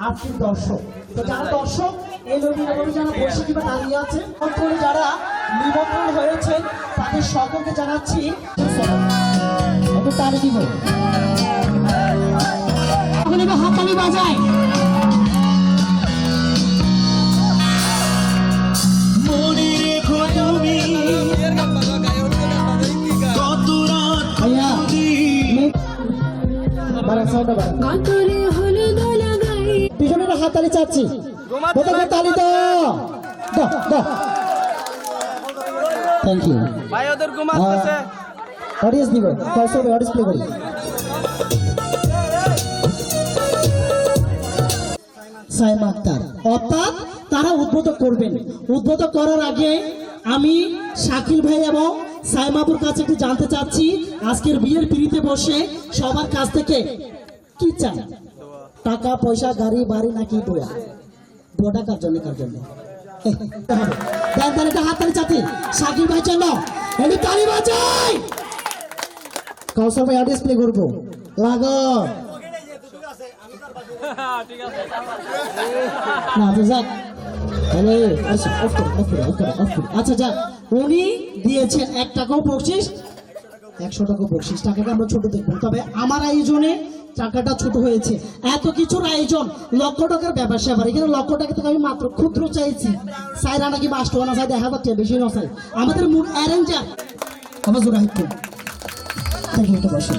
আজকের দর্শক। তো যারা দর্শক এই নবীনগরে যারা বসে কিংবা দাঁড়িয়ে আছেন, অন্তরে যারা নিমন্ত্রণ হয়েছেন তাদের সকলকে জানাচ্ছি একটু তালি দিব। হাততালি বাজায়। পিছনে হাততালি চাচ্ছি, তালি দাও। থ্যাংক ইউ ভাই, ওদের ঘুম আসতেছে। অডিয়েন্স দিব, অডিয়েন্স প্লে করি। সাইমা আক্তার, অর্থাৎ তারা উদ্বোধন করবেন। উদ্বোধন করার আগে আমি শাকিল ভাই এবং সাইমাপুর কাছে একটু জানতে চাচ্ছি, আজকের বিয়ের পিড়িতে বসে সবার কাছ থেকে কি চান? টাকা পয়সা, গাড়ি বাড়ি নাকি দোয়া? দোয়াটা কার জন্য? কার জন্য? হাততালি চাচ্ছি শাকিল ভাই জন্য, একটু তালি বাজাই। কাউসার ভাই অডিয়েন্স প্লে করবো, লাগো। আচ্ছা যাক, উনি দিয়েছেন 1 টাকাও বকশিস, 100 টাকা বকশিস। টাকাটা আমরা ছোট দেখবো, তবে আমার আয়োজনে টাকাটা ছোট হয়েছে। এত কিছুর আয়োজন, লক্ষ টাকার ব্যবসা। আবার এখানে লক্ষ টাকা থেকে আমি মাত্র ক্ষুদ্র চাইছি। সাইরা নাকি 5 টাকা না চাই, 1000 টাকা বেশি না চাই। আমাদের মূল অ্যারেঞ্জার আমার জোরাহিত। Thank you. বসে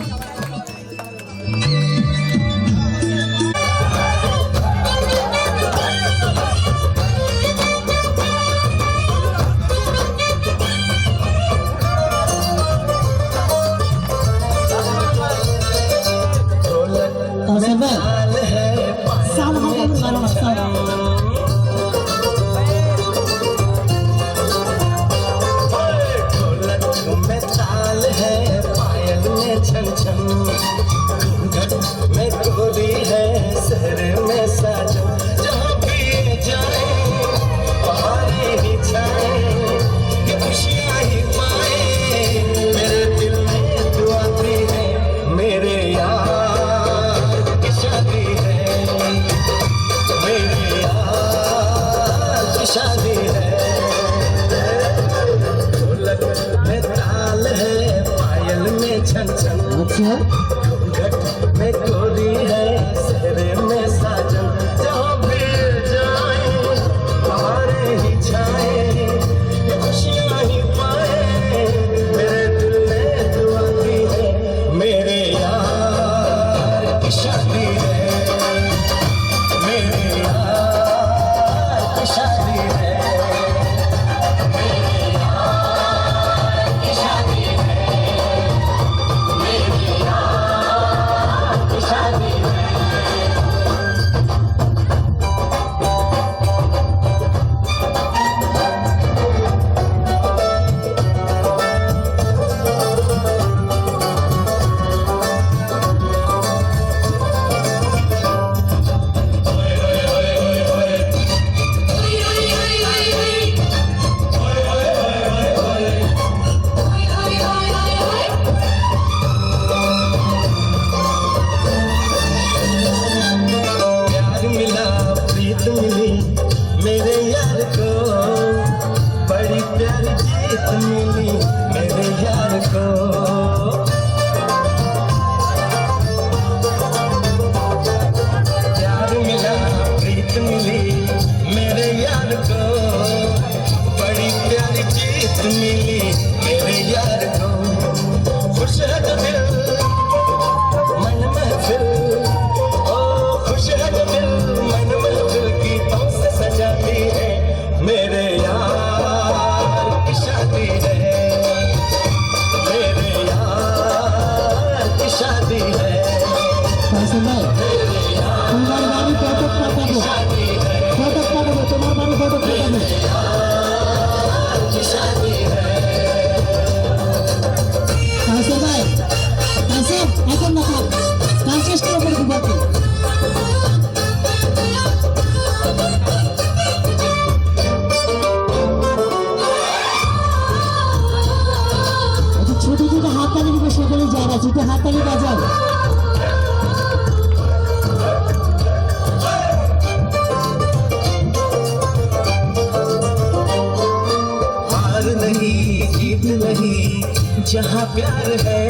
जहाँ प्यार है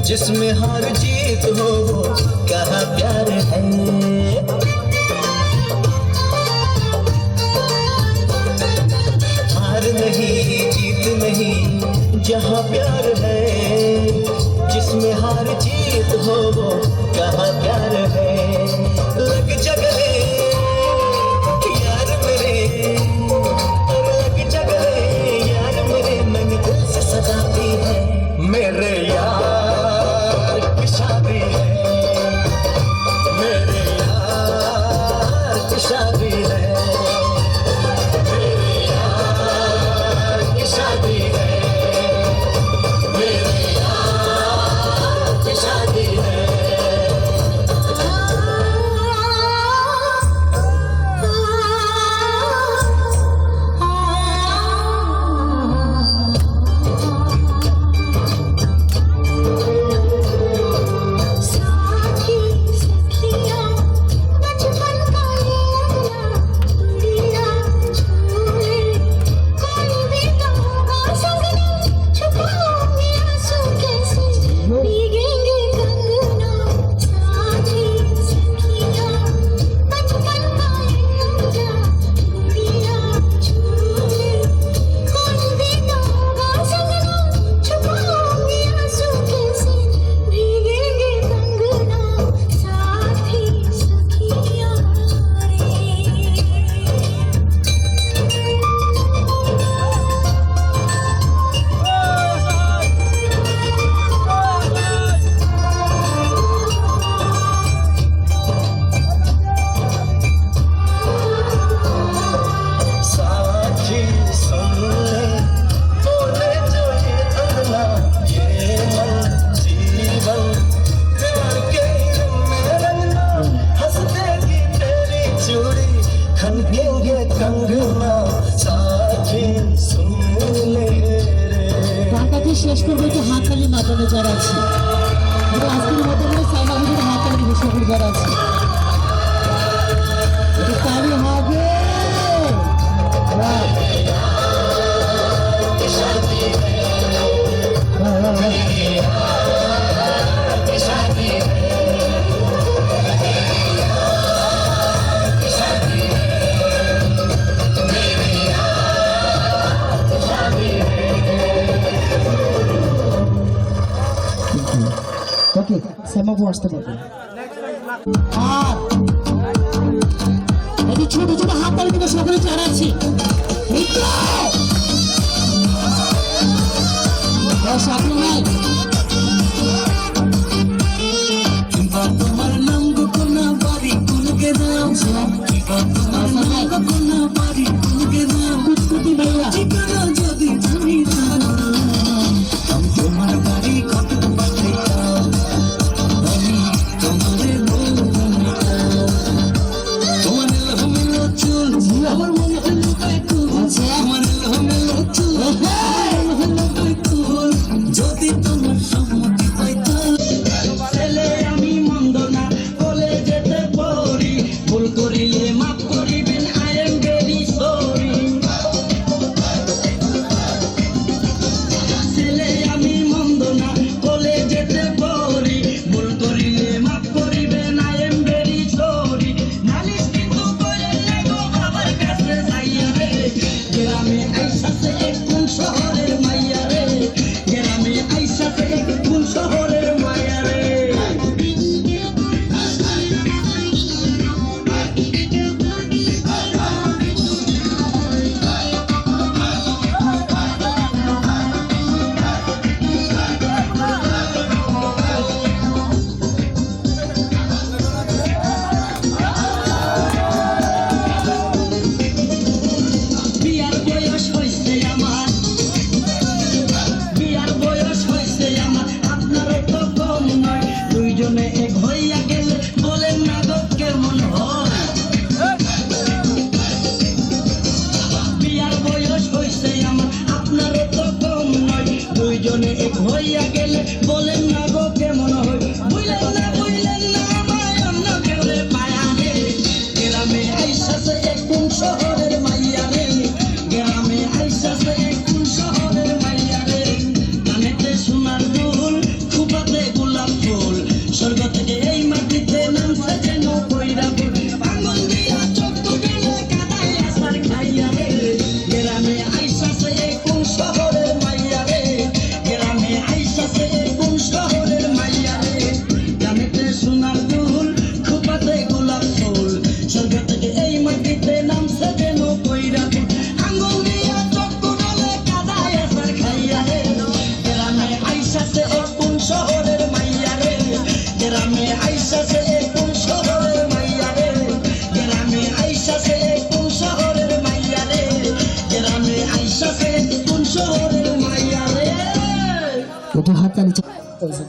जिसमें हार जीत हो वो कहाँ प्यार है। हार नहीं जीत नहीं जहाँ प्यार है जिसमें हार जीत हो वो कहाँ प्यार है। लग जगले यार मेरे लग जगले यार मेरे मैंने दिल से सजाती है। मेरे यार की शादी है मेरे यार की शादी है मेरे यार की शादी है मेरे यार की शादी है। গানটাকে শেষ করবো একটু হাততালি মাধ্যমে যারা আছে আজকের মধ্যে সাইমা হুজুর হাততালি ঘোষণা করে যারা আছে একটু তালি হবে। ওকে শ্যামাবু আসতে পারবে। আর এই ছোট ছোট হাত তালি থেকে সকলে জানাচ্ছি সাথে নাই তোমার নাম গোনা বাড়ি কোনকে দাও তোমার নাম গোনা বাড়ি কোনকে দাও কুতকুতি ভাইয়া ঠিকানা যদি জানি তোমার বাড়ি কত বাড়ি আমার মনে হলো আমার হলো যদি তোমার সম্মতি পাইতো ছেলে আমি মন্দ না বলে যেতে পারি ভুল করিলে মাফ করিবেন আই এম ভেরি সরি। ছেলে আমি মন্দ না বলে যেতে পারি ভুল করিলে মাফ করিবেন আই এম ভেরি সরি। নালিশ কিন্তু করে লাগো বাবার কাছে যাইয়া রে গ্রামে আইসাছে কোন শহরের মাইয়া রে গ্রামে আইসাছে কোন শহরের মাইয়া রে। বিয়ার বয়স হইছে আমার বিয়ার বয়স হইছে আমার আপনারও তো কম নয় দুইজনে এক হইয়া গেলে বলেন না গো কেমন হয়। বিয়ার বয়স হইছে আমার আপনারও তো কম নয় দুইজনে এক হইয়া গেলে বলেন না গো কেমন হয়। বুঝলেন না আমায় অন্য কেউ পায়া রে গ্রামে আইসাছে কোন শহরের মাইয়া রে গ্রামে আইসাছে কোন শহরের মাইয়া রে।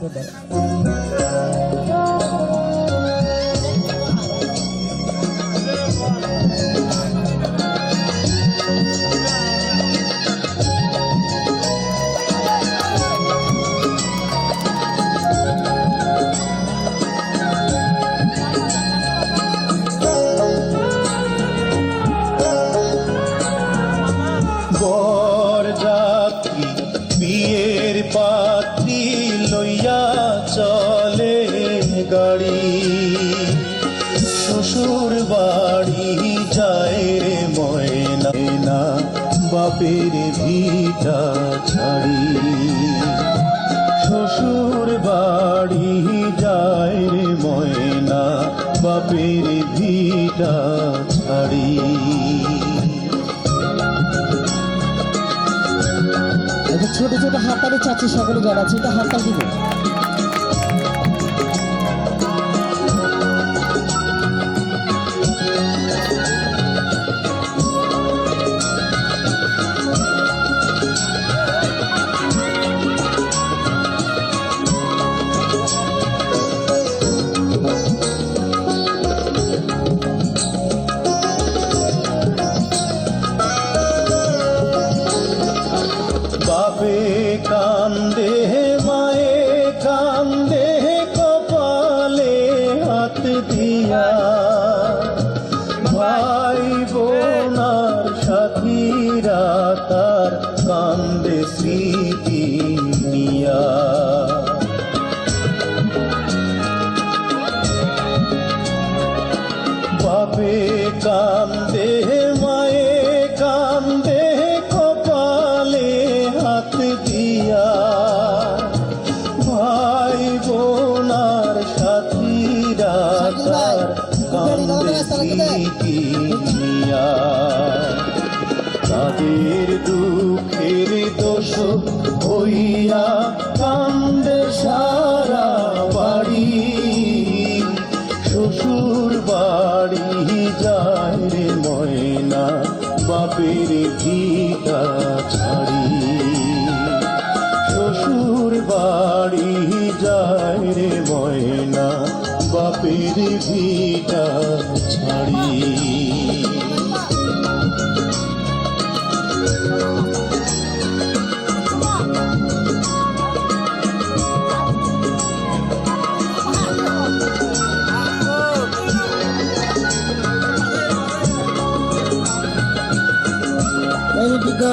ব্রাদার। বরযাত্রী বিয়ের পাত্রী লইয়া চলে গাড়ি, শ্বশুর বাড়ি যায় রে ময়না, না বাপের ভিটা ছাড়ি। শ্বশুর বাড়ি যায় রে ময়না, বাপের ভিটা ছাড়ি। ছোট ছোট হাততালি চাচ্ছি সকলে যারা আছে, এটা হাততালি দিব। বাপে কান্দে মায়ে কান্দে কপালে হাত দিয়া, ভাই বোনার সাথীরা তার কান্দে স্মৃতি নিয়া। বাপে কান্দে মায়ে কান্দে কপালে হাত দিয়া, ভাই বোনার সাথীরা তার কান্দে স্মৃতি নিয়া। তাদের দুঃখের দোষ হইয়া কান্দে সারা বাড়ি, শ্বশুর বাড়ি যায় রে ময়না, বাপের ভিটা ছাড়ি। শ্বশুর বাড়ি যায় রে ময়না, বাপের ভিটা ছাড়ি। এইদিকে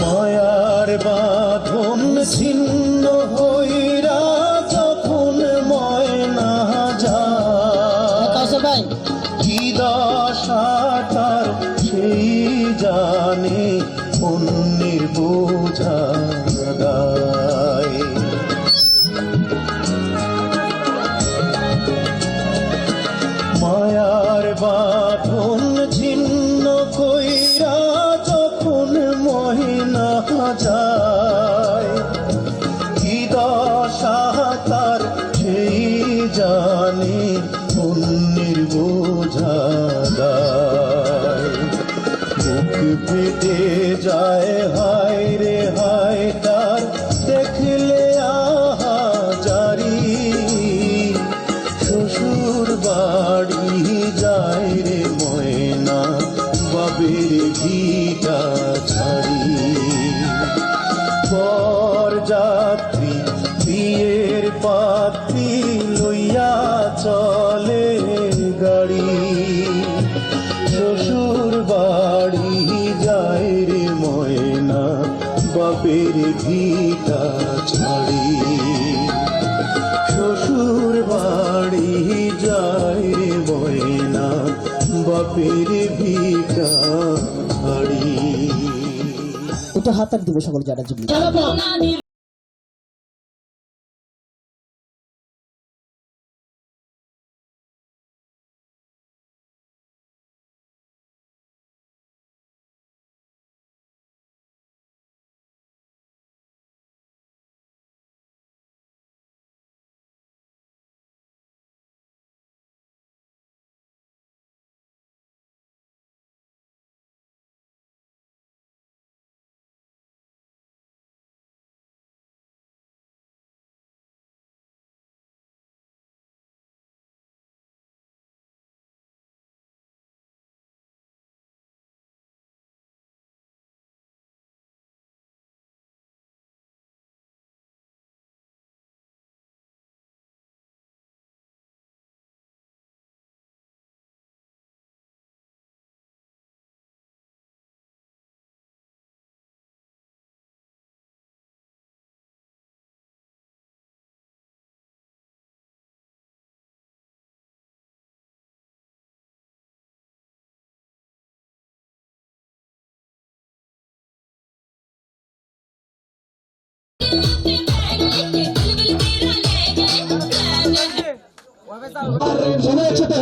মায়ার বাঁধন ছিন্ন হইরা যখন ময়না যায়, কাউসার ভাই কি দশা তার সেই জানে, অন্যের বোঝা গায়। মায়ার বাঁধন ছিন্ন কইরা যখন মহিনা যায়, কি দশা তার সেই জানে, অন্যের বোঝা গায়। বুক ফেটে যায় হায় রে হায় তার দেখলে আহা জারি, শ্বশুর বাড়ি যায় রে ময়না, বাবের ভিটা ছাড়ি। বরযাত্রী বিয়ের পাত্রী লইয়া চলে গাড়ি, শ্বশুর বাড়ি যায় রে ময়না, বাপের ভিটা ছাড়ি। শ্বশুর বাড়ি যায় রে ময়না, বাপের ভিটা ছাড়ি। এটা হাততালি দিব সকলে যারা জীবন। সবাই একসাথে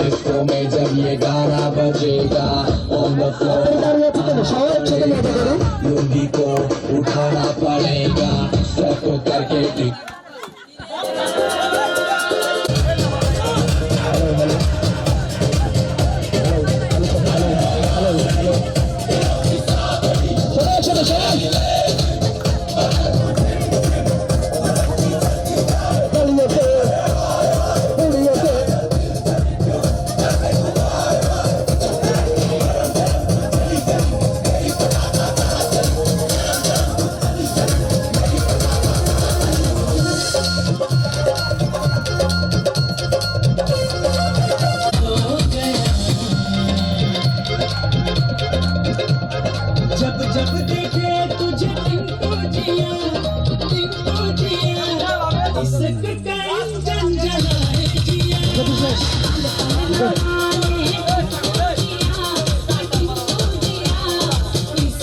डिस्को में जब ये गाना बजेगा ऑन द फ्लोर সবাই একসাথে মজা করুন। लुंगी को उठाना पड़ेगा सबको करके टिक जब जब देखे तुझे टिंकू जिया इश्क का इंजन जलाए जिया